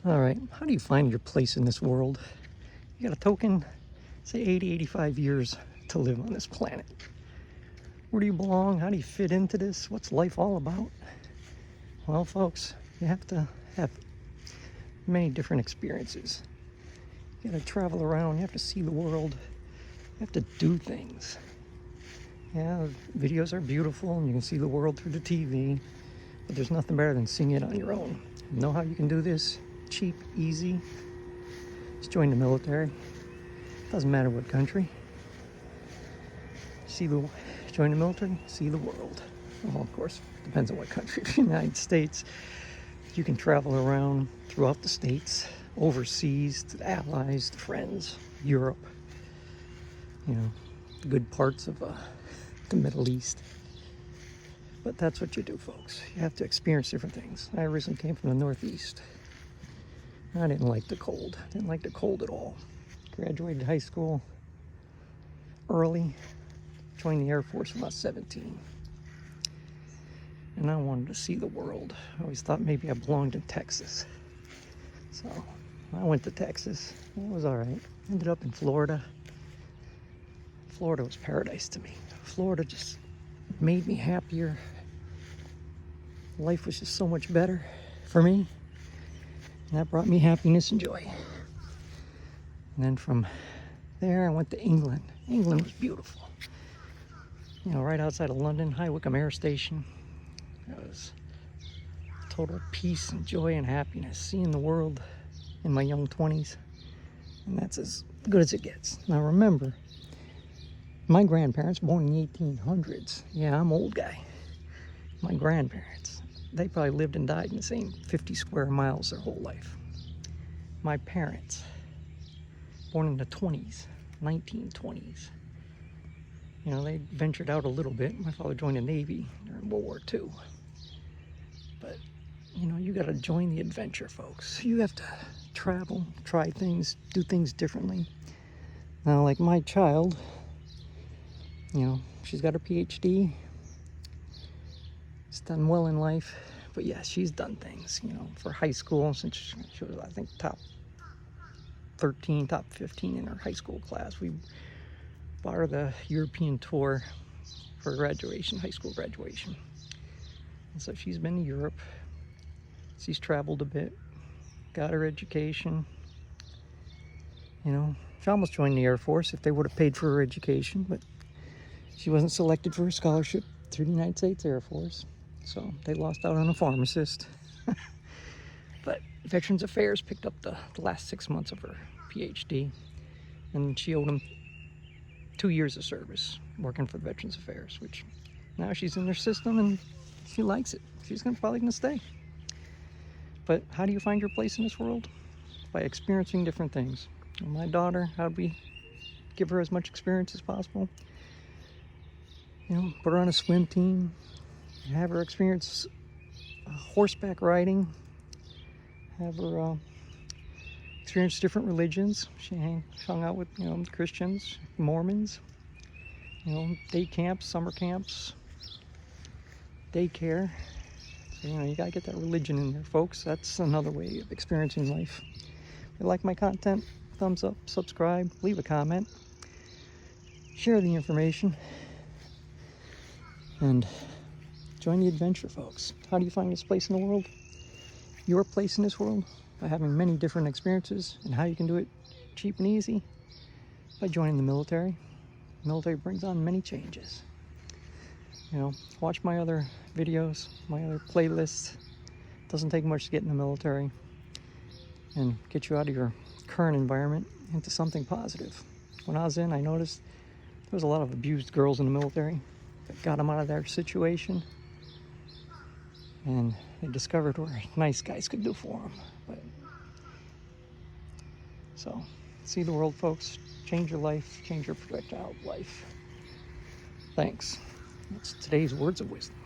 All right, how do you find your place in this world? You got a token, say 80, 85 years to live on this planet. Where do you belong? How do you fit into this? What's life all about? Well, folks, you have to have many different experiences. You gotta travel around, you have to see the world, you have to do things. Yeah, videos are beautiful and you can see the world through the TV, but there's nothing better than seeing it on your own. You know how you can do this? Cheap, easy. Just join the military. Doesn't matter what country. Join the military, see the world. Well, of course, depends on what country. If you're in the United States, you can travel around throughout the states, overseas, to the allies, the friends, Europe, you know, the good parts of the Middle East. But that's what you do, folks. You have to experience different things. I originally came from the Northeast. I didn't like the cold. I didn't like the cold at all. Graduated high school early, joined the Air Force when I was 17. And I wanted to see the world. I always thought maybe I belonged in Texas. So I went to Texas. It was all right. Ended up in Florida. Florida was paradise to me. Florida just made me happier. Life was just so much better for me. And that brought me happiness and joy. And then from there, I went to England. England was beautiful. You know, right outside of London, High Wycombe Air Station. It was total peace and joy and happiness, seeing the world in my young 20s. And that's as good as it gets. Now remember, my grandparents, born in the 1800s. Yeah, I'm an old guy. My grandparents, they probably lived and died in the same 50 square miles their whole life. My parents, born in the 20s, 1920s. You know, they ventured out a little bit. My father joined the Navy during World War II. But, you know, you got to join the adventure, folks. You have to travel, try things, do things differently. Now, like my child, you know, she's got her PhD. She's done well in life. But yeah, she's done things, you know, for high school, since she was, I think, top 13, top 15 in her high school class. We bought her the European tour for graduation, high school graduation. And so she's been to Europe. She's traveled a bit, got her education. You know, she almost joined the Air Force if they would have paid for her education, but she wasn't selected for a scholarship through the United States Air Force. So they lost out on a pharmacist. But Veterans Affairs picked up the last 6 months of her PhD, and she owed them 2 years of service working for Veterans Affairs, which now she's in their system and she likes it. She's probably gonna stay. But how do you find your place in this world? By experiencing different things. And my daughter, how do we give her as much experience as possible? You know, put her on a swim team, have her experience horseback riding, have her experience different religions. She hung out with, you know, Christians, Mormons, you know, day camps, summer camps, daycare. So, you know, you gotta get that religion in there, folks. That's another way of experiencing life. If you like my content, thumbs up, subscribe, leave a comment, share the information, and join the adventure, folks. How do you find this place in the world? Your place in this world? By having many different experiences, and how you can do it cheap and easy by joining the military. The military brings on many changes. You know, watch my other videos, my other playlists. It doesn't take much to get in the military and get you out of your current environment into something positive. When I was in, I noticed there was a lot of abused girls in the military that got them out of their situation, and they discovered what nice guys could do for them. But so, see the world, folks. Change your life, change your projectile life. Thanks. That's today's words of wisdom.